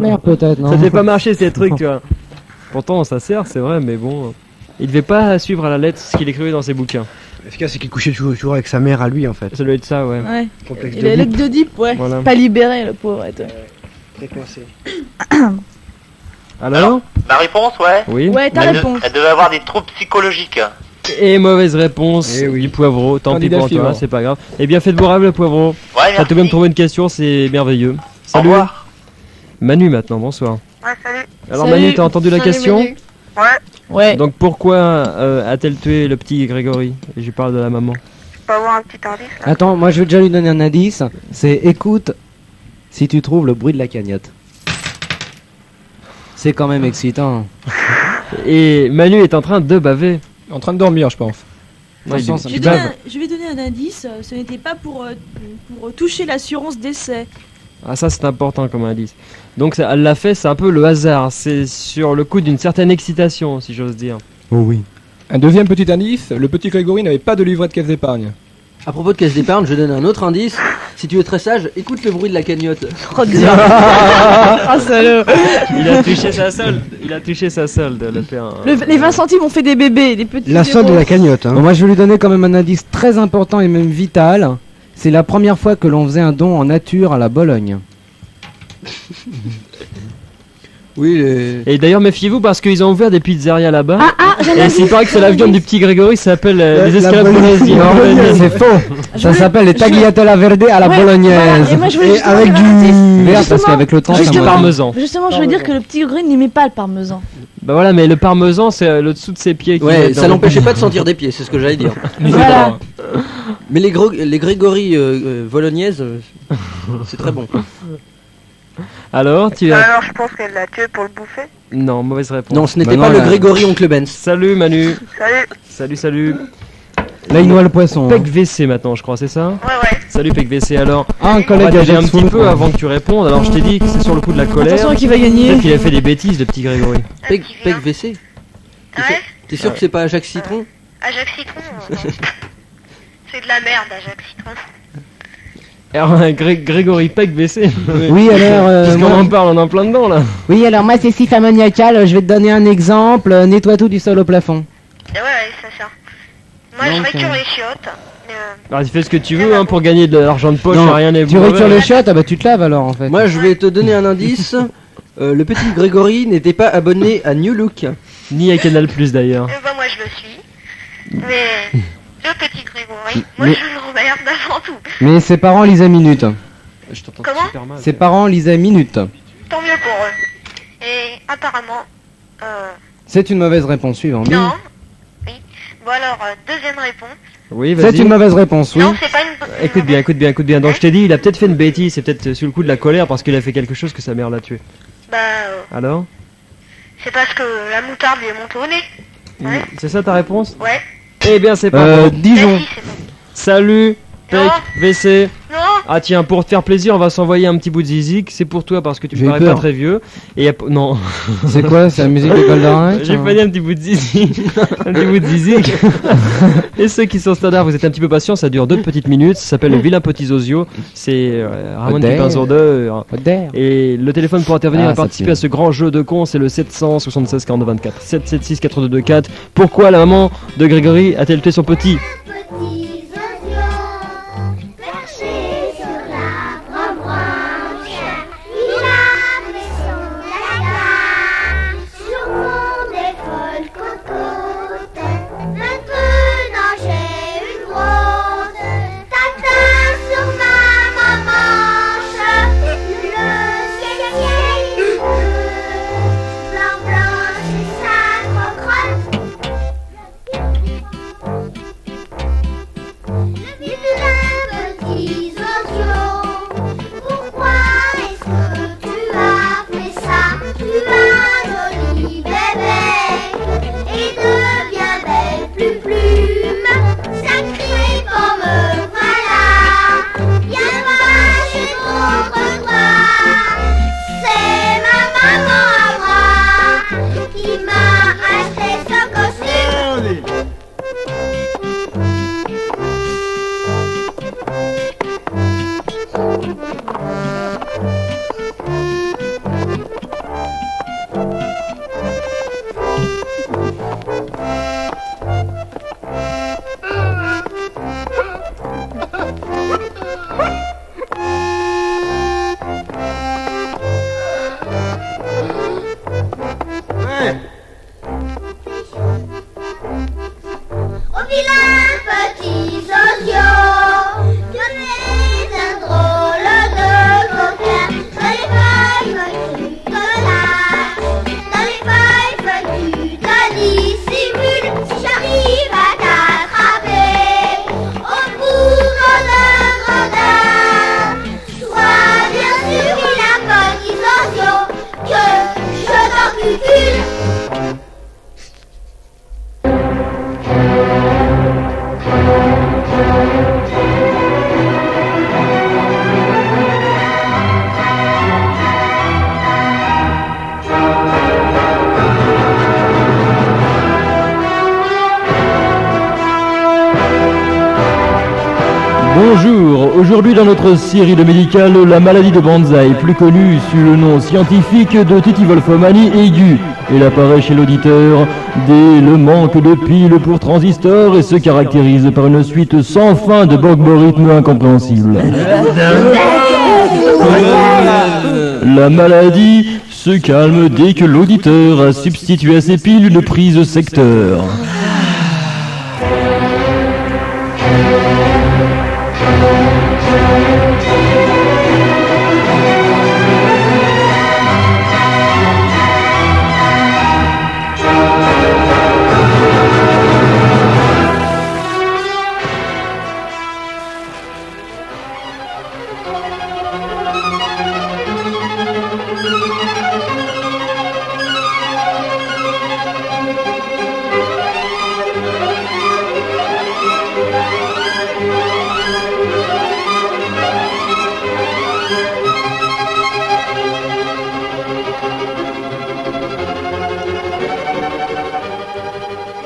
mère peut-être, non? Ça devait pas marcher ces trucs, tu vois. Pourtant ça sert, c'est vrai, mais bon. Il devait pas suivre à la lettre ce qu'il écrivait dans ses bouquins. L'efficace, c'est qu'il couchait toujours avec sa mère à lui en fait. Ça doit être ça, ouais. Ouais. Complexe Il a l'aide d'Oedipe, ouais. Voilà. Pas libéré, le pauvre. Et tout. Très coincé. Alors Ma réponse, ouais. Oui. Ouais, ta réponse. Elle devait avoir des troubles psychologiques. Et mauvaise réponse Eh oui. du poivreau. Tant pis Candidat pour toi, suivant. c'est pas grave. Eh bien, faites-vous rêve le poivreau. Ouais, T'as merci. tout de même trouvé une question, c'est merveilleux. Au Salut. revoir. Manu maintenant, bonsoir. Ouais, salut. Alors Salut. Manu, t'as entendu la Salut, question? Manu. Ouais, Ouais. Donc pourquoi a-t-elle tué le petit Grégory? Et je parle de la maman. je peux avoir un petit indice là. Attends, moi je vais déjà lui donner un indice. C'est écoute si tu trouves le bruit de la cagnotte. C'est quand même excitant. Et Manu est en train de baver. En train de dormir, je pense. Non, il- sens, il Je bave. vais donner un indice. Ce n'était pas pour toucher l'assurance d'essai. Ah ça c'est important comme indice. Donc ça, elle l'a fait, c'est un peu le hasard. C'est sur le coup d'une certaine excitation, si j'ose dire. Oh oui. Un deuxième petit indice, le petit Grégory n'avait pas de livret de caisse d'épargne. À propos de caisse d'épargne, je donne un autre indice. Si tu es très sage, écoute le bruit de la cagnotte. Oh Dieu. Ah salaud. Il a touché sa solde. Il a touché sa solde. Elle a fait un... Les 20 centimes ont fait des bébés, des petits. La solde de la cagnotte, hein. Bon, moi je vais lui donner quand même un indice très important et même vital. C'est la première fois que l'on faisait un don en nature à la Bologne. Oui, les... Et d'ailleurs méfiez-vous parce qu'ils ont ouvert des pizzerias là-bas. j'en ai Et un s'il paraît que c'est la viande du petit Grégory, ça s'appelle les escalades bolognaise. bolognaise. C'est faux. Ça s'appelle les tagliatella verde à la Ouais, bolognaise. voilà, et moi, je voulais Et justement avec faire un du indice. vert parce Justement. qu'avec le temps Avec ça du me- parmesan. Justement, je veux dire que le petit Grégory n'aimait pas le parmesan. Bah voilà, mais le parmesan c'est le dessous de ses pieds. qui Ouais, est ça dans- l'empêchait pas de sentir des pieds, c'est ce que j'allais dire. Voilà. Mais les Grégory Bolognaises, c'est très bon. Alors, tu as... Alors, je pense qu'elle l'a tué pour le bouffer. Non, mauvaise réponse. Non, ce n'était Bah pas non, le là- Grégory Oncle Benz. Salut Manu. Salut. Salut, salut. Là il noie le poisson. Pec VC maintenant, je crois, c'est ça? Ouais, ouais. Salut Pec VC. Alors, Ah, un on va collègue déjà un Ajax petit Foot. peu avant que tu répondes. Alors, je t'ai dit que c'est sur le coup de la colère. Attention qui va gagner. Peut-être qu'il a fait des bêtises, le petit Grégory. Peg Qui vient VC. Ouais. T'es sûr que c'est pas Jacques Citron? Ajax Citron. Non. C'est de la merde, Ajax Citron. Alors, Grégory Pec VC. Oui alors Parce qu'on moi- en parle, on est en plein dedans là. oui alors moi c'est si ammoniacal, je vais te donner un exemple, nettoie tout du sol au plafond. Et ouais, c'est ça. Moi, je Donc, récure les chiottes. Alors, tu fais ce que tu veux hein, pour gagner de l'argent de poche, Non, rien n'est tu mauvais. retires les chiottes, ah bah tu te laves alors en fait. Moi, je vais te donner un indice. Le petit Grégory n'était pas abonné à New Look. Ni à Canal Plus d'ailleurs. bah, moi, je le suis. Mais le petit Grégory, moi, Mais- je l'emmerde avant tout. Mais ses parents lisaient Minute. Je t'entends Comment super mal. Ses parents lisaient Minute. Tant mieux pour eux. Et apparemment, C'est une mauvaise réponse suivante. non. Oui. Bon, alors, deuxième réponse. Oui, C'est vas-y. une mauvaise réponse, oui. Non, c'est pas une. Écoute bien, écoute bien, écoute bien. Donc je t'ai dit, il a peut-être fait une bêtise, c'est peut-être sur le coup de la colère parce qu'il a fait quelque chose que sa mère l'a tué. Bah, Alors c'est parce que la moutarde lui est montée au nez. Ouais. C'est ça ta réponse? Ouais. Eh bien c'est pas bon. Dijon. Mais si, c'est bon. Salut, Pec, Non. VC. Non. Ah tiens, pour te faire plaisir, on va s'envoyer un petit bout de zizik. C'est pour toi parce que tu me J'ai parais peur. pas très vieux. Et non, C'est quoi? C'est la musique de Goldorak? j'ai pas dit un petit bout de zizik. Un petit bout de zizik. Et ceux qui sont standards, vous êtes un petit peu patients, ça dure 2 petites minutes. Ça s'appelle le vilain petit Zozio. C'est Ramon qui Odeur. pince en deux. Odeur. Et le téléphone pour intervenir Ah, et ça participer tue. à ce grand jeu de cons, c'est le 776 42 24. 776 42 24. Pourquoi la maman de Grégory a-t-elle tué son petit? Petits oiseaux perchés sur l'arbre branche, il a pris son latin sur fond des folles côtes. Maintenant j'ai une grosse tatin sur ma manche. Le ciel est bleu, blanc blanc c'est sa crotte. Bonjour, aujourd'hui dans notre série de médicales, la maladie de Banzai, plus connue sous le nom scientifique de titivolfomanie aiguë. Elle apparaît chez l'auditeur dès le manque de piles pour transistors et se caractérise par une suite sans fin de borborithmes incompréhensibles. La maladie se calme dès que l'auditeur a substitué à ses piles une prise secteur.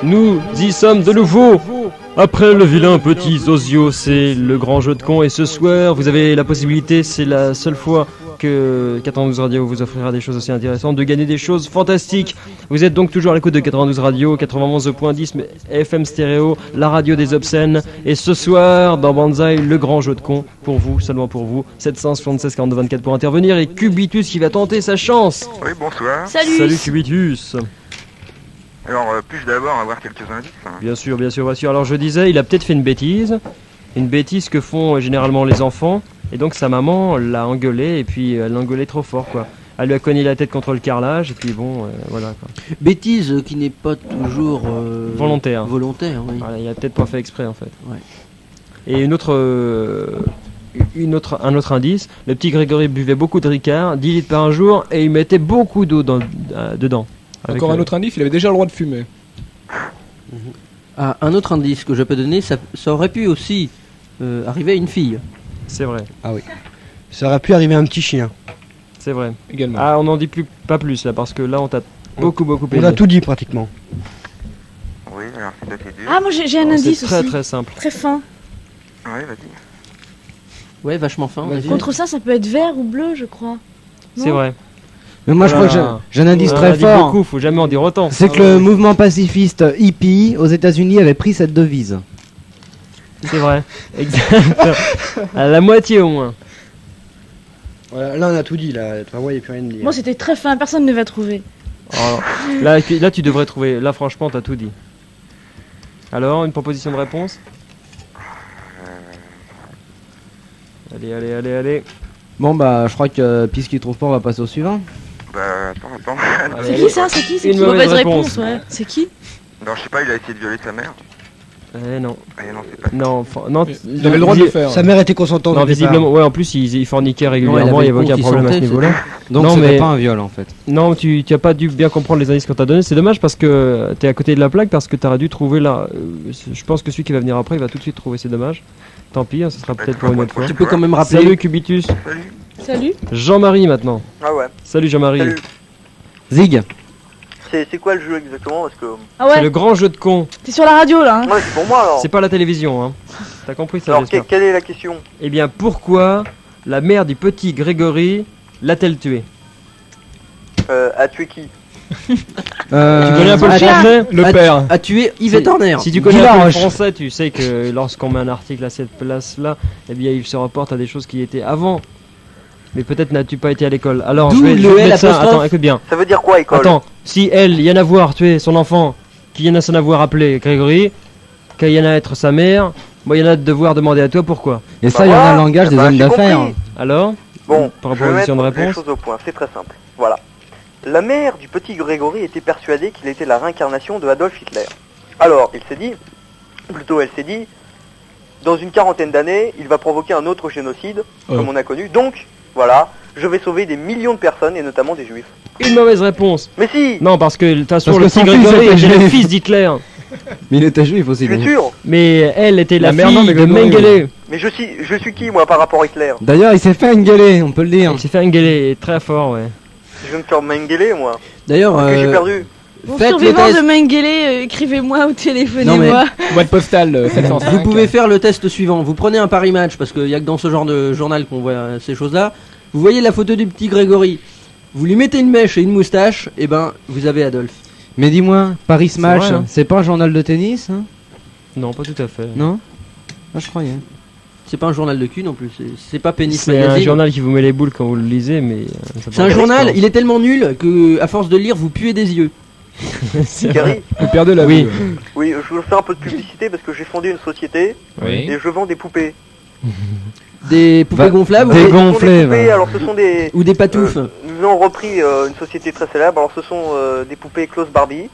Nous y sommes de nouveau. Après le vilain petit Zozio, c'est le grand jeu de con. Et ce soir, vous avez la possibilité, c'est la seule fois que 92 Radio vous offrira des choses aussi intéressantes, de gagner des choses fantastiques. Vous êtes donc toujours à l'écoute de 92 Radio, 91.10 FM stéréo, la radio des obscènes. Et ce soir, dans Banzai, le grand jeu de con, pour vous, seulement pour vous, 776 42 24 pour intervenir. Et Cubitus qui va tenter sa chance. Oui, bonsoir. Salut Cubitus. Alors, puis-je d'abord avoir quelques indices Bien sûr, bien sûr, bien sûr. Alors je disais, il a peut-être fait une bêtise que font généralement les enfants, et donc sa maman l'a engueulé, et puis elle l'a engueulé trop fort, quoi. Elle lui a cogné la tête contre le carrelage, et puis bon, voilà, quoi. Bêtise qui n'est pas toujours volontaire. Volontaire, oui. Voilà, il a peut-être pas fait exprès, en fait. Ouais. Et un autre indice, le petit Grégory buvait beaucoup de Ricard, 10 litres par jour, et il mettait beaucoup d'eau dedans. Encore un autre indice, il avait déjà le droit de fumer. Ah, un autre indice que je peux donner, ça aurait pu aussi arriver à une fille. C'est vrai. Ah oui. Ça aurait pu arriver à un petit chien. C'est vrai. Également. Ah, on n'en dit pas plus là, parce que là on t'a beaucoup aidé. On a tout dit pratiquement. Oui, alors c'est assez dur. Ah, moi j'ai un indice très aussi. très simple. Très fin. Oui, vas-y. Ouais, vachement fin. Vas-y. Contre ça peut être vert ou bleu, je crois. C'est vrai. Mais moi, je crois que j'ai un indice très fort. Beaucoup, faut jamais en dire autant. C'est que le mouvement pacifiste hippie aux États-Unis avait pris cette devise. C'est vrai, exact. À la moitié au moins. Voilà, là, on a tout dit, là. Enfin, ouais, il n'y a plus rien à dire. Moi, c'était très fin, personne ne va trouver. Alors, là, tu devrais trouver. Là, franchement, t'as tout dit. Alors, une proposition de réponse ? Allez. Bon, bah, je crois que puisqu'il trouve pas, on va passer au suivant. Bah, attends. C'est qui ça ? C'est qui ? C'est Une qui ? mauvaise réponse, ouais. C'est qui ? Non, je sais pas, il a essayé de violer sa mère. Non. Non, c'est pas ça. Non, il avait le droit de le faire. Sa mère était consentante. Non, visiblement, ouais, en plus, il forniquait régulièrement, il n'y avait aucun problème à ce niveau-là. Donc, non, c'était pas un viol, en fait. Non, tu as pas dû bien comprendre les indices qu'on t'a donné. C'est dommage parce que t'es à côté de la plaque, parce que t'aurais dû trouver là. Je pense que celui qui va venir après, il va tout de suite trouver. C'est dommage. Tant pis, hein, ce sera peut-être pour une autre fois. Tu peux quand même rappeler. Salut Cubitus. Salut. Jean-Marie maintenant. Ah ouais. Salut Jean-Marie. Salut. Zig. C'est quoi le jeu exactement parce que... Ah ouais. C'est le grand jeu de con. T'es sur la radio là. Hein. Ouais, c'est pour moi alors. C'est pas la télévision, hein. T'as compris ça? Alors quelle est la question? Eh bien, pourquoi la mère du petit Grégory l'a-t-elle tué? A tué qui? Tu connais un peu le français? Le père. A tué Yvette Horner. Si tu connais un peu le français, tu sais que lorsqu'on met un article à cette place-là, eh bien, il se reporte à des choses qui étaient avant. Mais peut-être n'as-tu pas été à l'école. Alors, je vais mettre ça. Attends, écoute bien. Ça veut dire quoi, école? Attends, si elle, Yann Avoir, tué son enfant, qui Yann a son avoir appelé Grégory, qu'il y en a être sa mère, moi, il y en a de devoir demander à toi pourquoi. Et ça, il y en a le langage des hommes d'affaires. Alors? Bon, par je vais mettre de les réponse. choses au point. C'est très simple. Voilà. La mère du petit Grégory était persuadée qu'il était la réincarnation de Adolf Hitler. Alors, elle s'est dit, dans une quarantaine d'années, il va provoquer un autre génocide, comme on a connu. Donc, voilà, je vais sauver des millions de personnes, et notamment des juifs. Une mauvaise réponse. Mais si! Non, parce que de toute façon, le petit Grégory était le fils d'Hitler. Mais il était juif aussi. Bien sûr. Mais elle était la fille de Mengele. Mais je suis qui, moi, par rapport à Hitler? D'ailleurs, il s'est fait engueuler, on peut le dire. Il s'est fait engueuler, très fort, ouais. Je vais me faire m'engueuler, moi. D'ailleurs, j'ai perdu. Bon, Faites le survivants test. de Mengele, écrivez-moi ou téléphonez-moi. Boîte postale 705. Vous pouvez faire le test suivant. Vous prenez un Paris Match, parce qu'il n'y a que dans ce genre de journal qu'on voit ces choses-là. Vous voyez la photo du petit Grégory. Vous lui mettez une mèche et une moustache, et ben vous avez Adolphe. Mais dis-moi, Paris Smash, vrai, hein. c'est pas un journal de tennis, hein? Non, pas tout à fait. Non? Ah, je croyais. C'est pas un journal de cul non plus, c'est pas Pénis C'est un Magazine. journal qui vous met les boules quand vous le lisez, mais... ça C'est un porte journal, expérience. il est tellement nul que à force de lire, vous puez des yeux. C'est Gary, vrai. Vous perdez la Oui. vue. oui, je veux faire un peu de publicité parce que j'ai fondé une société Oui. et je vends des poupées. Des poupées Bah, gonflables des ou des- gon- Ce sont Gonflées, des poupées, va. alors ce sont des... ou des patoufles. Nous avons repris une société très célèbre, alors ce sont des poupées Klaus Barbie,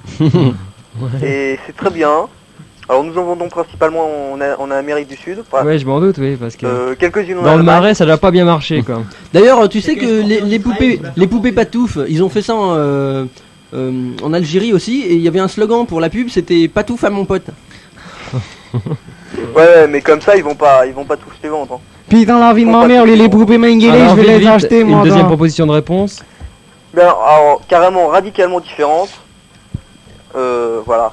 et c'est très bien. Alors nous en vendons principalement en Amérique du Sud, voilà. Ouais, je m'en doute, oui, parce que... Quelques-unes en Dans le Allemagne. marais, ça doit pas bien marcher, quoi. D'ailleurs, tu sais que les poupées patoufles, ils ont fait ça en Algérie aussi, et il y avait un slogan pour la pub, c'était patouf à mon pote. Ouais, mais comme ça ils vont pas tous les vendre. Hein. Putain, la vie de ma mère, les poupées Mengele, Alors, je vais vite, les vite, acheter, moi. Une deuxième dans- proposition de réponse. Ben, alors, carrément radicalement différente. Voilà.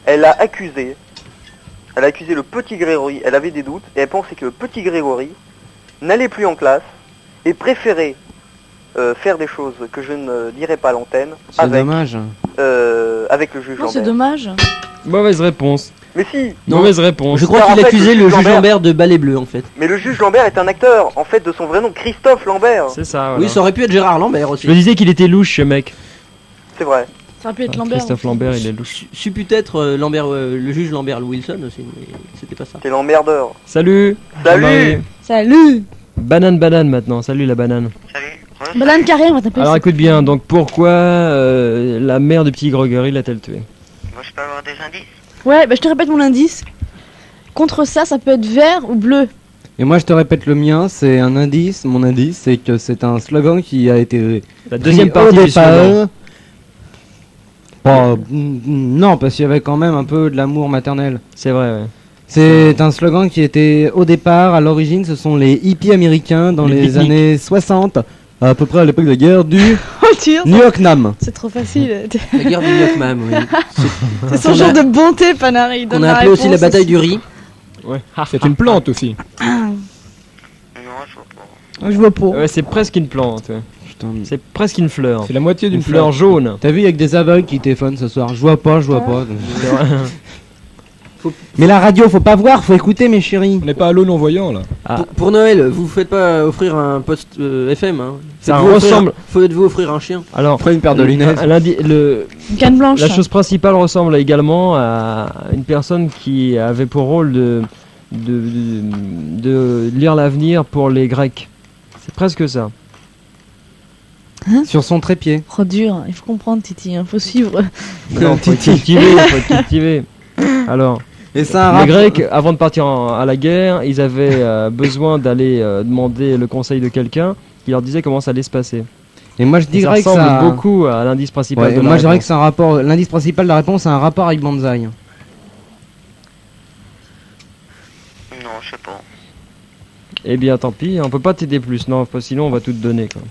Elle a accusé le petit Grégory, elle avait des doutes, et elle pensait que le petit Grégory n'allait plus en classe et préférait faire des choses que je ne dirai pas à l'antenne C'est dommage. avec le juge Non, c'est Lambert. dommage. Mauvaise réponse. Mais si, Non. Mauvaise réponse. Je crois Alors, qu'il en fait, accusait le le juge juge Lambert- Lambert de balai bleu en fait. mais le juge Lambert est un acteur, en fait, de son vrai nom, Christophe Lambert. C'est ça, voilà. Oui, ça aurait pu être Gérard Lambert aussi. Je me disais qu'il était louche, ce mec. C'est vrai. Ça aurait pu être Lambert. Christophe Lambert, il est louche. Su peut-être Lambert, le juge Lambert Wilson aussi, mais c'était pas ça. C'est l'emmerdeur. Salut. Salut. Jean-Marie. Salut. Banane maintenant. Salut la banane. Salut. Banane carré, on va t'appeler. Alors écoute bien, donc pourquoi la mère du petit Grégory l'a-t-elle tué? Moi, je peux avoir des indices. Ouais, bah je te répète mon indice. Contre ça, ça peut être vert ou bleu. Et moi, je te répète le mien, c'est un indice. Mon indice, c'est que c'est un slogan qui a été La deuxième pris au partie du départ. slogan. Non, parce qu'il y avait quand même un peu de l'amour maternel. C'est vrai, ouais. C'est un slogan qui était au départ, à l'origine, ce sont les hippies américains dans Les les pique-niques. années 60, à peu près à l'époque de la guerre du Oh, tire. New York-Nam. C'est trop facile. La guerre du Vietnam, oui. C'est son On a- genre de bonté, Panari. il Qu'on donne a la appelé aussi la réponse bataille du riz. Ouais. C'est une plante aussi. Non, je vois pas. Je vois pas. Ouais, c'est presque une plante. ouais. Putain. C'est presque une fleur. C'est la moitié Une d'une fleur fleur. jaune. T'as vu, il y a que des aveugles qui téléphonent ce soir. Je vois pas, je vois pas. C'est vrai. Mais la radio, faut pas voir, faut écouter, mes chéris. On n'est pas à l'eau non-voyant là. Ah. Pour Noël, vous faites pas offrir un poste FM, hein. Ça Faites-vous ressemble- Faites-vous offrir un chien. Alors, Après une paire de lunettes. Une canne blanche. la chose principale ressemble également à une personne qui avait pour rôle de lire l'avenir pour les Grecs. C'est presque ça. Sur son trépied. Oh dur, il faut comprendre Titi, hein, faut suivre. Non, faut être cultivé, faut être cultivé. Alors, Et ça a un les rapport- Grecs, avant de partir à la guerre, ils avaient besoin d'aller demander le conseil de quelqu'un qui leur disait comment ça allait se passer. Et moi, je Et ça dirais que ressemble ça. beaucoup à l'indice principal Ouais, de et la moi, je dirais que réponse. c'est un rapport. L'indice principal de la réponse, c'est un rapport avec Banzai. Non, je sais pas. Eh bien, tant pis, on peut pas t'aider plus, non, parce que sinon on va tout te donner. Quoi.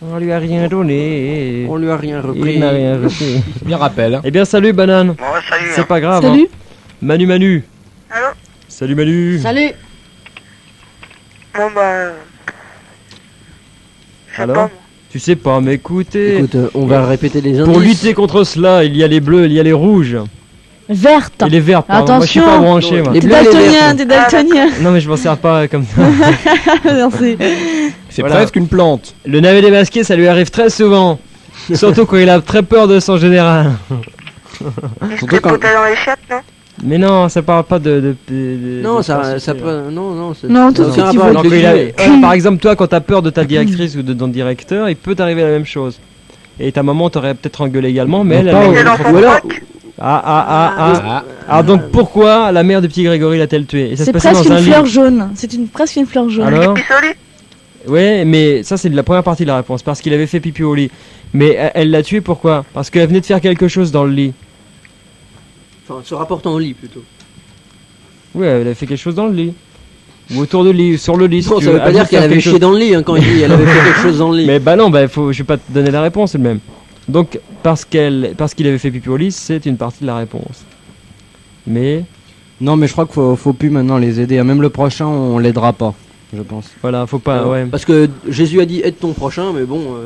On lui a rien donné. On lui a rien repris. Il n'a rien reçu. Bien rappel. Eh bien, salut Banane. Bon, ouais, salut. C'est Hein. pas grave. Salut. Hein. Manu. Allô? Salut Manu. Salut. Bon, bah. Je sais Alors pas, moi. Tu sais pas, mais écoutez. Écoute, on va répéter les indices. Pour lutter contre cela, il y a les bleus, il y a les rouges. Verte. Et les verts, pardon. Moi, je suis pas Attention. branché, moi. Les T'es bleus et les daltonien, verts. t'es daltonien. Non, mais je m'en sers pas comme ça. Non, c'est- C'est Voilà. presque une plante. Le navet démasqué, ça lui arrive très souvent. Surtout quand il a très peur de son général. Il se Surtout quand- tripotait dans les chiottes, non? Mais non, ça parle pas de Non, ça prostituée. peut. Non, c'est- Non, ça tout a ce aucun qui rapport veut. avec Alors le qu'il a- sujet. par exemple, toi, quand t'as peur de ta directrice ou de ton directeur, il peut t'arriver la même chose. Et ta maman t'aurait peut-être engueulé également, mais elle. pas elle- C'est dans son Ou alors, froc. Ah. Alors donc pourquoi la mère du petit Grégory l'a-t-elle tué? Et ça se C'est passait presque dans un une lit. fleur jaune. C'est presque une fleur jaune. Alors Pisoli. Ouais, mais ça c'est de la première partie de la réponse, parce qu'il avait fait pipi au lit. Mais elle l'a tué pourquoi? Parce qu'elle venait de faire quelque chose dans le lit. enfin, se rapportant au lit plutôt. Ouais, elle avait fait quelque chose dans le lit. Ou autour du lit, sur le lit. si Non, tu ça veux. veut pas Elle dire veut qu'elle faire avait quelque chié chose. dans le lit hein, quand il dit elle avait fait quelque chose dans le lit. Mais bah non, bah faut, je vais pas te donner la réponse tout de même. Donc, parce qu'il avait fait pipi au lit, c'est une partie de la réponse. Mais... Non, mais je crois qu'il faut plus maintenant les aider. Même le prochain, on l'aidera pas, je pense. Voilà, faut pas, ouais. Parce que Jésus a dit aide ton prochain, mais bon.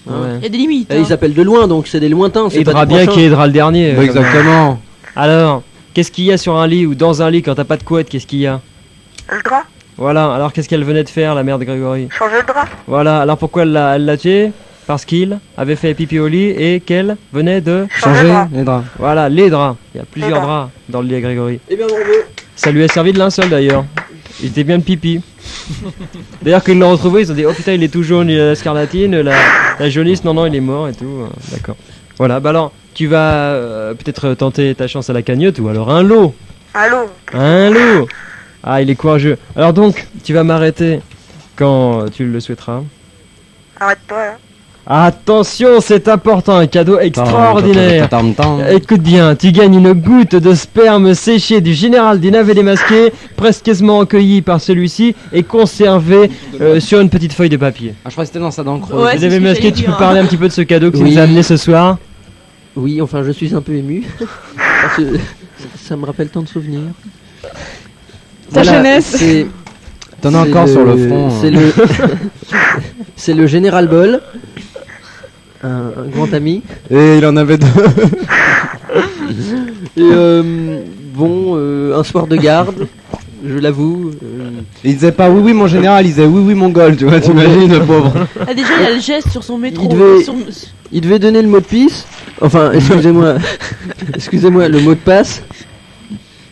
Il y a des limites. Ils appellent de loin, donc c'est des lointains. C'est Aidera pas des bien prochains. qui aidera le dernier. Bah, exactement. Alors, qu'est-ce qu'il y a sur un lit ou dans un lit quand t'as pas de couette? Qu'est-ce qu'il y a? Le drap. Voilà, alors qu'est-ce qu'elle venait de faire, la mère de Grégory? Changer le drap. Voilà, alors pourquoi elle l'a tué? Parce qu'il avait fait pipi au lit et qu'elle venait de changer les draps. Voilà, les draps. Il y a plusieurs Les draps dans le lit à Grégory. Eh bien, bravo. Ça lui a servi de linceul d'ailleurs. Il était bien de pipi. D'ailleurs, quand ils l'ont retrouvé, ils ont dit oh putain, il est tout jaune, il a la scarlatine, la jaunisse, non, il est mort et tout. D'accord. Voilà, bah alors, tu vas peut-être tenter ta chance à la cagnotte ou alors un lot. Allô. Un lot. Ah, il est courageux. Alors donc, tu vas m'arrêter quand tu le souhaiteras. Arrête-toi là. Attention, c'est important, un cadeau extraordinaire. Écoute bien, tu gagnes une goutte de sperme séché du général des navets démasqués, précieusement accueilli par celui-ci et conservé sur une petite feuille de papier. Ah, je crois que c'était dans sa dent Ouais, les c'est ce navets que masqués, j'allais tu peux dire. parler un petit peu de ce cadeau que tu Oui. nous as amené ce soir? Oui, enfin, je suis un peu ému. Parce que ça me rappelle tant de souvenirs. Ta jeunesse. c'est- T'en as c'est encore sur le front. C'est le, c'est le général Boll, un grand ami. Et il en avait deux. Et un soir de garde, je l'avoue. Il disait pas oui, mon général, il disait oui, mon gol, tu vois, t'imagines, le pauvre. Ah, déjà, il a le geste sur son métro. Il devait- sur- Il devait donner le mot de pisse. Enfin, excusez-moi, le mot de passe.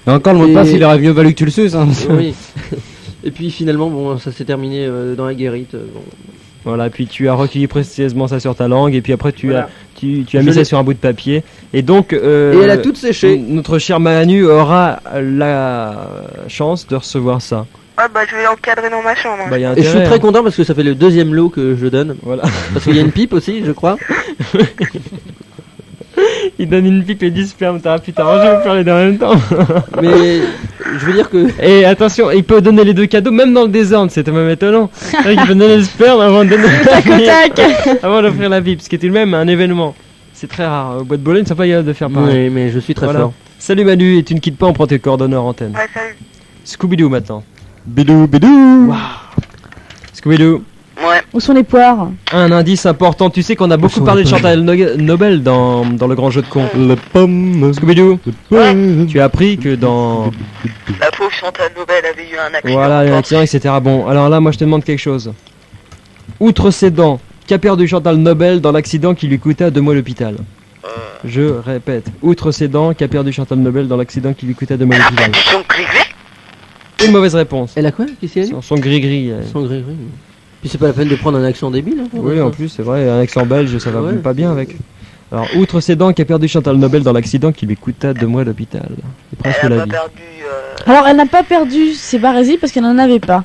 Et encore, le mot de Et- passe, il aurait mieux valu que tu le suces. Hein. Oui. Et puis finalement, bon, ça s'est terminé dans la guérite. Bon. Voilà, puis tu as recueilli précieusement ça sur ta langue et puis après tu Voilà. as mis Je ça l'ai- sur un bout de papier et donc Et elle a toute séché. notre cher Manu aura la chance de recevoir ça. Ouais, bah je vais l'encadrer dans ma chambre. Bah, y a Et je suis intérêt, très hein. content parce que ça fait le deuxième lot que je donne. Voilà. Parce qu'il y a une pipe aussi, je crois. Il donne une pipe et 10 spermes, t'as putain, je vais faire les deux en même temps. Mais je veux dire que Et attention, il peut donner les deux cadeaux même dans le désordre, c'est même étonnant. Il peut donner les spermes avant de donner avant d'offrir la pipe, ce qui est tout de même un événement. C'est très rare. Au bois de Boulogne, ils sont pas capables de faire pareil. oui, mais je suis très Voilà. fort. Salut Manu, et tu ne quittes pas, on prend tes coordonnées en antenne. Ouais, salut. Scooby-Doo maintenant. Bidou, bidou. Scooby-Doo. Ouais. Où sont les poires? Un indice important, tu sais qu'on a beaucoup parlé de Chantal Nobel dans le grand jeu de con. Le pomme. Scooby-Doo, tu as appris que dans... La pauvre Chantal Nobel avait eu un accident. Voilà, il y a un accident, etc. Bon, alors là, moi je te demande quelque chose. Outre ses dents, qu'a perdu Chantal Nobel dans l'accident qui lui coûta 2 mois d'hôpital? Je répète, outre ses dents, qu'a perdu Chantal Nobel dans l'accident qui lui coûta 2 mois d'hôpital? Son gris-gris. Une mauvaise réponse. Elle a quoi? Qu'est-ce qu'elle a dit? Son gris-gris. Son gris-gris. Puis c'est pas la peine de prendre un accent débile. Hein, pour Oui, ça. en plus, c'est vrai, un accent belge, ça va Ouais. pas bien avec. Alors, outre ses dents, qu'a perdu Chantal Nobel dans l'accident qui lui coûta 2 mois d'hôpital? C'est presque Elle a la pas vie. perdu Alors, elle n'a pas perdu ses barésies parce qu'elle n'en avait pas.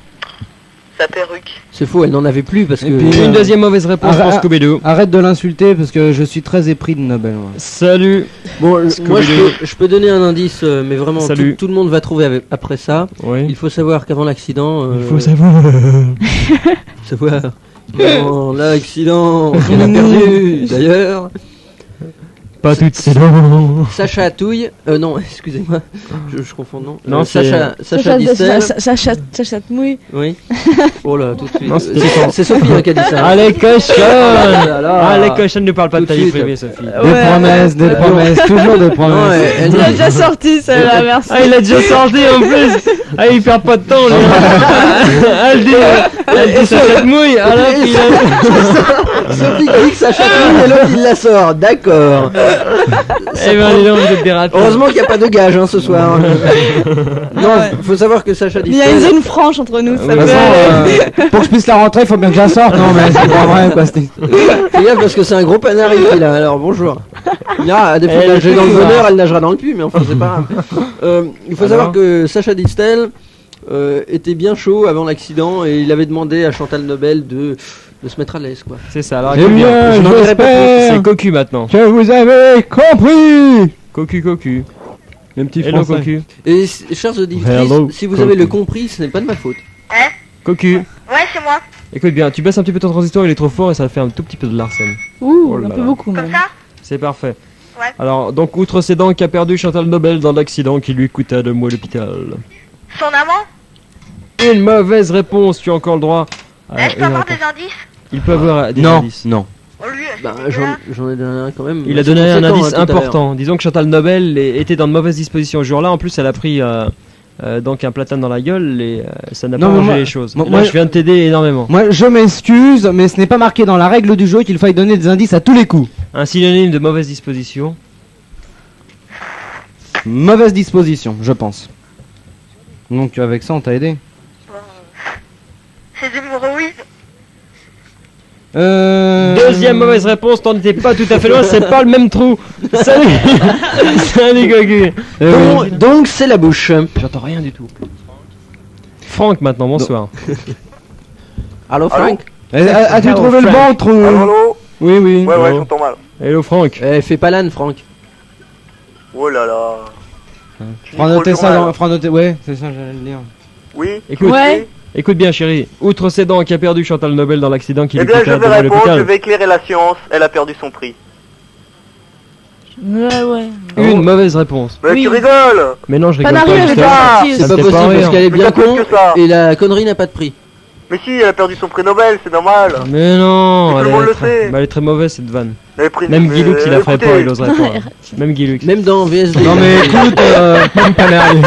sa perruque. C'est faux, elle n'en avait plus parce que. Et puis, Une deuxième mauvaise réponse pour Ah, Scooby-Doo. Arrête de l'insulter parce que je suis très épris de Nobel. moi. Salut. Bon, moi Scooby-Doo. je peux donner un indice, mais vraiment Salut. tout le monde va trouver après ça. Oui. Il faut savoir qu'avant l'accident. Il faut savoir. savoir. Qu'avant l'accident, on a perdu. D'ailleurs, Pas toutes ces dents. Sacha Touille. Non, excusez-moi, je confonds non. Non, Sacha Distel. Sacha Tmouille. Oui. Oh là, tout de suite. Non, c'était C'est Sophie hein, qui a dit ça. Allez, cochonne. là là. Allez, cochonne, ne parle pas de Tout ta de vie suite. privée, Sophie. Des promesses, toujours des Non, promesses. elle Il a déjà sorti celle-là, merci. Ah, il a déjà sorti en plus. Ah, il perd pas de temps, lui. Elle dit ça fait de mouille. Alors qu'il a... Sophie qui dit que Sacha Touille et l'autre il la sort. D'accord. Eh ben, dis donc, vous êtes des ratés. Heureusement qu'il n'y a pas de gage hein, ce soir. Non, faut savoir que Sacha Il y a une Distel. zone franche entre nous, ça De toute façon, pour que je puisse la rentrer, il faut bien que je la sorte. Non, mais c'est pas vrai, quoi. Fais gaffe parce que c'est un gros panari qu'il a. Alors bonjour. À défaut de Elle nager est dans le fou, bonheur, hein. elle nagera dans le puits, mais enfin c'est pas grave. Il faut savoir que Sacha Distel était bien chaud avant l'accident et il avait demandé à Chantal Nobel de se mettre à l'aise quoi. C'est ça, alors Eh écoute bien, Je n'en dirai pas j'espère c'est cocu maintenant. que vous avez compris. Cocu. Les petits Hello, français. cocu. Et chers auditrices, Hello, si vous avez le Cocu. compris, ce n'est pas de ma faute. Hein? Cocu. Ouais, c'est moi. Écoute bien, tu baisses un petit peu ton transistor, il est trop fort et ça fait un tout petit peu de l'arsène. Ouh, Oh là un peu là. beaucoup Comme même. ça? C'est parfait. Ouais. Alors, donc, outre ses dents qu'a perdu Chantal Nobel dans l'accident qui lui coûta 2 mois d'hôpital. Son amant? Une mauvaise réponse, tu as encore le droit. à Je peux une avoir réponse. des indices? Il peut avoir des Non, indices. non. Oh, lui, c'est Bah, dégueulasse. j'en ai donné un quand même. Il a assez donné un conséquent, indice hein, tout à l'heure. important. Disons que Chantal Nobel était dans de mauvaises dispositions ce jour-là. En plus, elle a pris donc un platane dans la gueule et ça n'a pas Non, mais arrangé moi- les choses. moi- Là, moi- je viens de t'aider énormément. Moi, je m'excuse, mais ce n'est pas marqué dans la règle du jeu qu'il faille donner des indices à tous les coups. Un synonyme de mauvaise disposition. Mauvaise disposition, je pense. Donc avec ça, on t'a aidé. Ses hémorroïdes? Deuxième mauvaise réponse, t'en étais pas tout à fait loin, c'est pas le même trou. Salut. Salut Gogu. Donc c'est la bouche. J'entends rien du tout. Franck maintenant, bonsoir. Allô Franck? As-tu Hello, trouvé le Frank. bon trou? Allô, allô? Oui, oui. Ouais, ouais, Allô. j'entends mal. Hello Franck. Fais pas l'âne Franck. Oh là là. Tu Fera dis trop noter le ça journal. dans... Fera noter... Ouais, c'est ça, j'allais le dire. Oui. Écoute, Ouais. écoute bien chérie. Outre ses dents qui a perdu Chantal Nobel dans l'accident qui Eh lui bien, je coûta vais 2 mois répondre, je d'hôpital. vais éclairer la science. Elle a perdu son prix. Ouais. Une mauvaise réponse. Mais Oui. tu rigoles. Mais non, je rigole Panari pas. avait justement. pas C'est Ça pas me fait possible pas parce rire. qu'elle est Mais bien t'as plus con que ça. et la connerie n'a pas de prix. Mais si, elle a perdu son prix Nobel, c'est normal. Mais non, Tout le elle monde est le très... sait. bah, elle est très mauvaise cette vanne. Elle a pris- Même mais, Guilux il la ferait écoutez, pas, il oserait pas. Même Guilux. Même dans VSD. Non mais écoute, même Panari.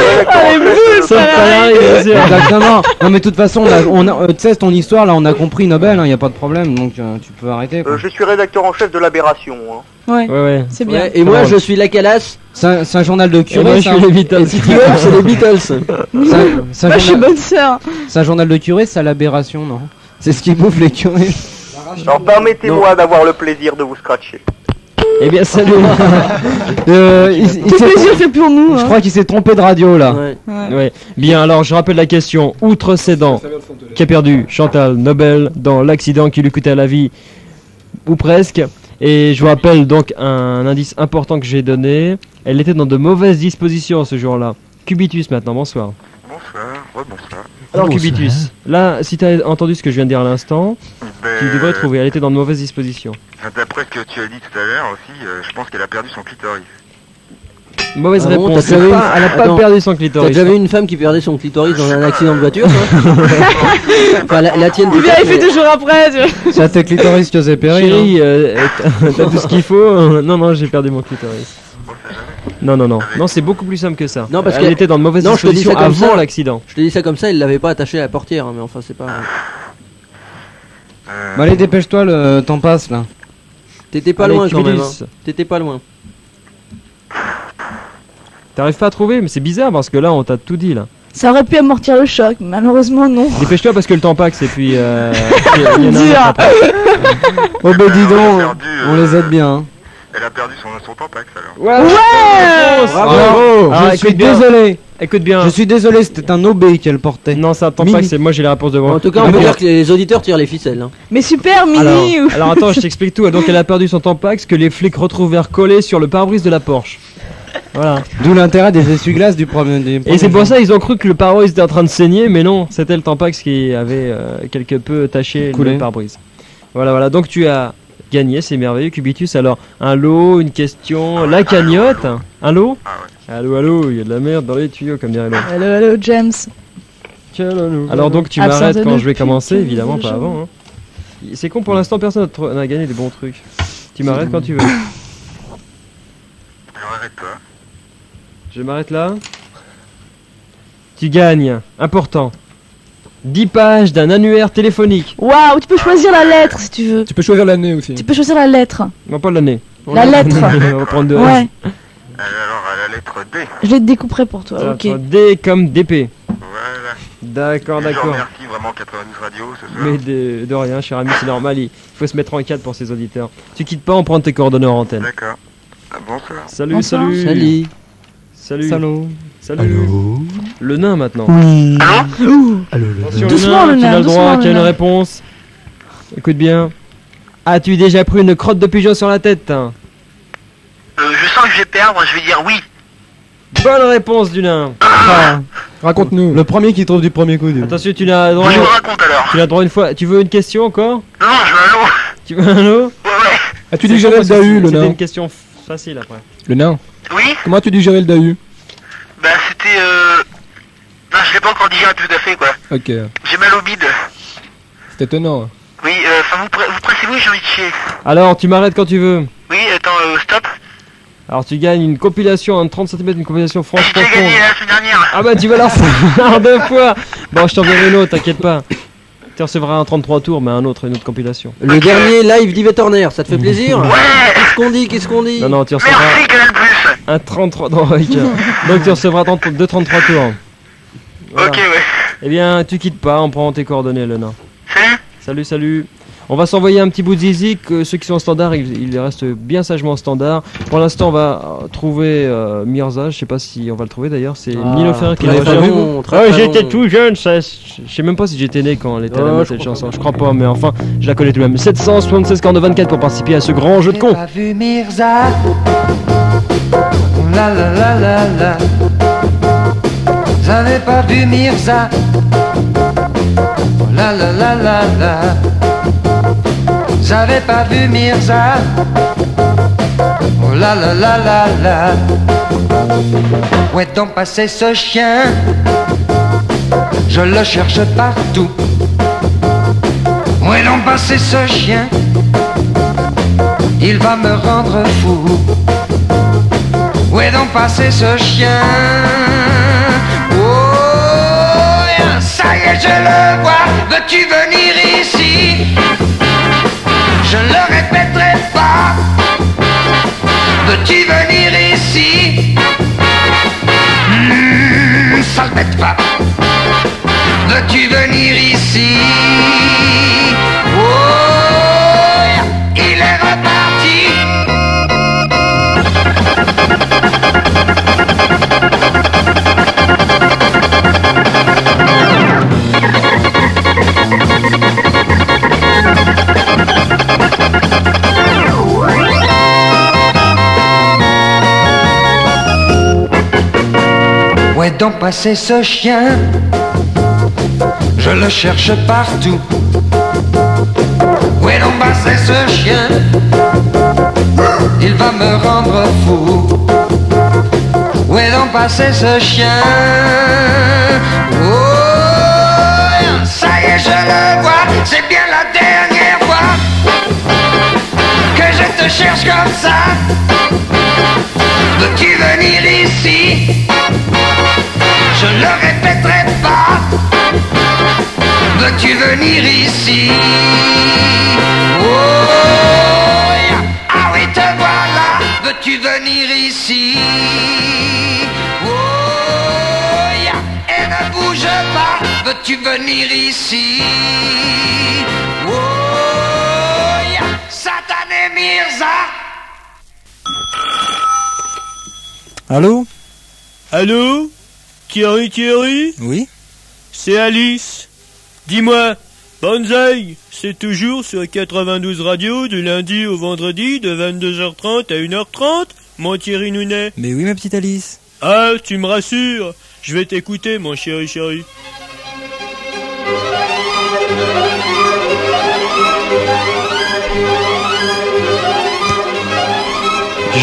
Sauf Panari, bien sûr. Exactement. Non mais de toute façon, tu sais, ton histoire là, on a compris Nobel, y a pas de problème, donc tu peux arrêter. quoi. Je suis rédacteur en chef de l'Aberration. Hein. Ouais, Ouais. c'est bien. Ouais, et moi je suis la Calasse. C'est un journal de Et curé, moi je ça. suis les Beatles. Et si tu veux, c'est les Beatles. C'est un Moi, je suis journal- bonne sœur. c'est un journal de curé, c'est à l'aberration, non? C'est ce qui bouffe les curés. Alors permettez-moi d'avoir le plaisir de vous scratcher. Eh bien salut. Il Tout s'est- plaisir fait pour nous. je hein. crois qu'il s'est trompé de radio là. Ouais. Ouais. Ouais. Bien alors je rappelle la question. Outre ses dents qui a perdu Chantal Nobel dans l'accident qui lui coûtait la vie, ou presque. Et je vous rappelle donc un indice important que j'ai donné. Elle était dans de mauvaises dispositions ce jour-là. Cubitus maintenant, bonsoir. Bonsoir, bonsoir. Alors Cubitus, là si t'as entendu ce que je viens de dire à l'instant, tu devrais trouver, elle était dans de mauvaises dispositions. D'après ce que tu as dit tout à l'heure aussi, je pense qu'elle a perdu son clitoris. Mauvaise Ah bon, réponse, t'as déjà vu elle a pas Attends, perdu son T'as clitoris. déjà vu une femme qui perdait son clitoris dans un accident de voiture toi Enfin la tienne Il peut-être, vérifie mais- toujours après. tu vois. C'est à tes clitoris que c'est péri. Chérie, t'as tout ce qu'il faut. Non, j'ai perdu mon clitoris. Non, c'est beaucoup plus simple que ça. Non, parce elle qu'elle- était dans de mauvaises Non, je te dis ça dispositions comme avant ça. l'accident. Je te dis ça comme ça, il l'avait pas attaché à la portière, hein, mais enfin c'est pas. Bah allez, dépêche-toi, le temps passe là. T'étais pas Allez, loin quand même. Cubitus. Hein. T'étais pas loin. T'arrives pas à trouver, mais c'est bizarre parce que là on t'a tout dit là. Ça aurait pu amortir le choc, mais malheureusement non. Dépêche-toi parce que le temps passe et puis il y en a un Dur. autre après. Oh bah dis donc, perdu, on les aide bien. Hein. Elle a perdu son tampax alors. Ouais. Bravo. Alors, je suis désolé. Écoute bien. Je suis désolé, c'était un OB qu'elle portait. Non, ça attend Mini. pas que c'est moi j'ai la réponse devant. En tout cas, on peut dire que les auditeurs tirent les ficelles. Hein. Mais super mini. Alors attends, je t'explique tout. Donc elle a perdu son tampax que les flics retrouvèrent collé sur le pare-brise de la Porsche. Voilà. D'où l'intérêt des essuie-glaces du premier. Et c'est pour ça ils ont cru que le pare-brise était en train de saigner, mais non, c'était le tampax qui avait quelque peu taché Coulé. le pare-brise. Voilà. Donc tu as gagné, c'est merveilleux, Cubitus. Alors un lot, une question, la cagnotte, un lot. Allô, il y a de la merde dans les tuyaux comme dirait l'autre. Hello James. Alors donc tu Absent m'arrêtes de quand nous je vais depuis commencer, quelques évidemment pas jours. avant. Hein. C'est con pour l'instant, personne n'a gagné des bons trucs. Tu m'arrêtes quand tu veux. Alors arrête-toi. Je m'arrête là. Tu gagnes, important, 10 pages d'un annuaire téléphonique. Waouh, tu peux choisir la lettre si tu veux. Tu peux choisir l'année aussi. Tu peux choisir la lettre. Non, pas l'année. La lettre. On va prendre deux. Ouais, Alors à la lettre D. je les découperai pour toi. Ça, Ok. D comme DP. Voilà. D'accord. Je remercie vraiment 92 Radio ce soir. Mais de rien, cher ami, c'est normal. Il faut se mettre en cadre pour ses auditeurs. Tu quittes pas, on prend tes coordonnées en antenne. D'accord. Bonsoir. Salut. Salut. Salut. Le nain maintenant. Attention, Doucement, le tu nain, as le droit, doucement, tu as le une nain. réponse. Écoute bien. As-tu déjà pris une crotte de pigeon sur la tête? Je sens que je vais perdre, je vais dire oui. Bonne réponse du nain. Ah. Raconte-nous. Le premier qui trouve du premier coup. Attention, tu l'as droit. Je vous raconte alors. Tu l'as droit une fois. Tu veux une question encore? Non, je veux un lot. Tu veux un lot? Ouais. As-tu digéré le Dahu, le C'était nain? une question facile après. Le nain. Oui. Comment as-tu digéré le Dahu? Bah c'était non, je l'ai pas encore digéré tout à fait quoi. Ok. J'ai mal au bide. C'est étonnant. Oui, enfin vous pressez-vous, j'ai envie de chier. Alors, tu m'arrêtes quand tu veux. Oui, attends, stop. Alors, tu gagnes une compilation, un 30 cm, une compilation France J'ai déjà profonde. gagné la semaine dernière. Ah bah, tu vas la refaire 2 fois. Bon, je t'enverrai une autre, t'inquiète pas. Tu recevras un 33 tours, mais une autre compilation. Le dernier live d'Yves Turner, ça te fait plaisir? Ouais. Qu'est-ce qu'on dit? Non, tu recevras Merci Canal Plus. un 33 donc tu recevras 33 tours. Voilà. Ok, ouais. Eh bien, tu quittes pas, on prend tes coordonnées, le nain. Salut. Salut. On va s'envoyer un petit bout de zizi, que ceux qui sont en standard, ils restent bien sagement en standard. Pour l'instant, on va trouver Mirza, je sais pas si on va le trouver d'ailleurs, c'est Nino Ferrer qui l'a recherché. J'étais tout jeune, je sais même pas si j'étais né quand elle était à la mode cette chanson, je crois pas, mais enfin, je la connais tout de même. 776 42 24 pour participer à ce grand jeu de con. J'avais pas vu Mirza. La la la la la. J'avais pas vu Mirza. La la la la la. J'avais pas vu Mirza. Oh la la la la la. Où est donc passé ce chien? Je le cherche partout. Où est donc passé ce chien? Il va me rendre fou. Où est donc passé ce chien? Oh, ça y est, je le vois. Veux-tu venir ici? Je ne le répéterai pas. Veux-tu venir ici? Sale bête pas. Veux-tu venir ici? Oh, il est reparti. Où est donc passé ce chien? Je le cherche partout. Où est donc passé ce chien? Il va me rendre fou. Où est donc passé ce chien? Oh, ça y est, je le vois. C'est bien la dernière fois que je te cherche comme ça. Veux-tu venir ici? Je ne le répéterai pas. Veux-tu venir ici? Oh, ah oui, te voilà. Veux-tu venir ici? Oh, et ne bouge pas. Veux-tu venir ici? Oh, Satané Mirza. Allô? Allô? Thierry? Oui? C'est Alice. Dis-moi, Banzai, c'est toujours sur 92 radio du lundi au vendredi de 22h30 à 1h30, mon Thierry Nounet? Mais oui, ma petite Alice. Ah, tu me rassures. Je vais t'écouter, mon chéri.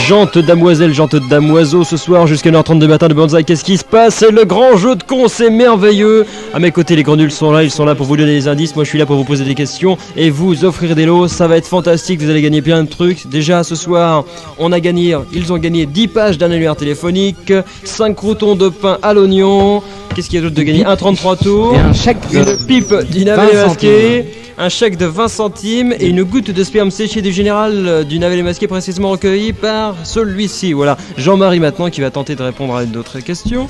Jante damoiselle, jante damoiseau, ce soir jusqu'à 1h30 du matin de Banzai, qu'est-ce qui se passe? C'est le grand jeu de con, c'est merveilleux. À mes côtés, les granules sont là, ils sont là pour vous donner des indices, moi je suis là pour vous poser des questions et vous offrir des lots, ça va être fantastique, vous allez gagner plein de trucs. Déjà ce soir, ils ont gagné 10 pages d'annuaire téléphonique, 5 croutons de pain à l'oignon, qu'est-ce qu'il y a d'autre de gagner? Un 33 tours, et un chèque une pipe du navet masqué, un chèque de 20 centimes et une goutte de sperme séché du général du navet masqué précisément recueilli par celui-ci. Voilà, Jean-Marie maintenant qui va tenter de répondre à d'autres questions.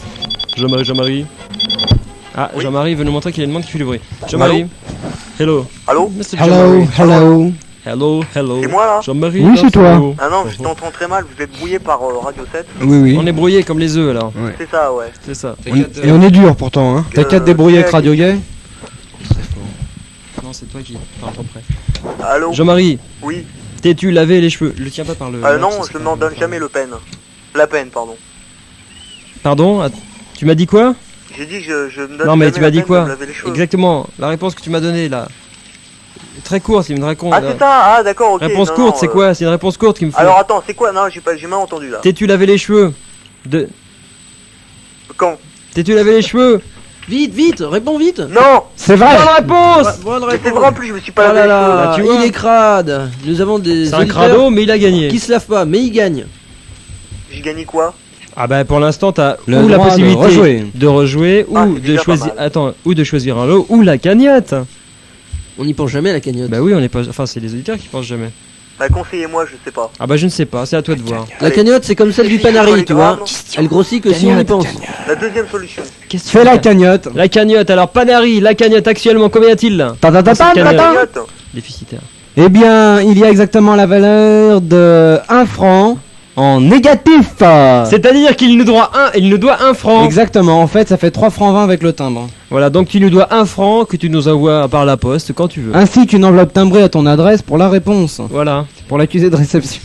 Jean-Marie. Ah, oui. Jean-Marie veut nous montrer qu'il a une main qui fait du bruit. Jean-Marie. Hello. Allô? Hello. C'est moi là? Jean-Marie. Oui, c'est toi. Ah non, je t'entends très mal, vous êtes brouillé par Radio 7. Oui. On est brouillé comme les œufs alors. Ouais. C'est ça, ouais. C'est ça. Et on est dur pourtant, hein. T'as qu'à te débrouiller avec Radio Gay. Non, c'est toi qui parles trop près. Allô? Jean-Marie. Oui. T'es-tu lavé les cheveux? Le tiens pas par le. Non, je ne m'en donne jamais la peine, pardon. Pardon? Tu m'as dit quoi? J'ai dit que je me donne Non mais jamais tu m'as la dit peine de quoi me laver les cheveux. Exactement, la réponse que tu m'as donnée là. Très courte, c'est une réponse. Ah c'est ça, ah d'accord, ok. Réponse non, courte, non, c'est quoi? C'est une réponse courte qui me faut. Alors attends, c'est quoi? Non, j'ai mal entendu là. T'es-tu lavé les cheveux? Quand? T'es-tu lavé les cheveux? Vite, vite, réponds vite. Non. C'est vrai. Bonne réponse. Bonne C'est réponse. vrai en plus, je me suis pas Oh lavé là les cheveux. là, Bah, tu vois. il est crade. Nous avons des C'est un auditeurs crado, mais il a gagné. qui se lavent pas, mais il gagne. J'ai gagné quoi? Ah bah pour l'instant t'as Le ou la droit de possibilité rejouer. de rejouer Ah, ou c'est de déjà pas choisir mal. ou de choisir un lot ou la cagnotte. On n'y pense jamais à la cagnotte. Bah oui, on est pas enfin c'est les auditeurs qui pensent jamais. Bah conseillez-moi, je sais pas. Ah bah je ne sais pas, c'est à toi de voir. La cagnotte, c'est comme celle du Panari, tu vois. Elle grossit que si on y pense. La deuxième solution. Qu'est-ce que Fais la cagnotte. La cagnotte, alors Panari, la cagnotte actuellement combien y a-t-il là? Cagnotte. Déficitaire. Eh bien, il y a exactement la valeur de 1 franc en négatif. C'est-à-dire qu'il nous doit un franc. Exactement, en fait, ça fait 3 francs 20 avec le timbre. Voilà, donc tu nous dois 1 franc que tu nous envoies par la poste quand tu veux. Ainsi qu'une enveloppe timbrée à ton adresse pour la réponse. Voilà. Pour l'accusé de réception.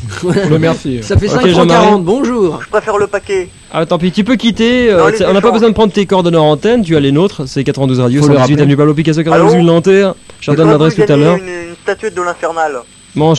Le merci. Ça fait Ok, 5 francs Jean-Marie. 40, bonjour. Je préfère le paquet. Ah tant pis, tu peux quitter, Non, les on n'a pas échanges. besoin de prendre tes coordonnées en antenne, tu as les nôtres, c'est 92 Radio, Faut le 118 rappeler. avenue Pablo Picasso, 92 Allô Nanterre. Je te donne J'aurais l'adresse voulu tout à gagner l'heure. Une statuette de l'infernal. Mange.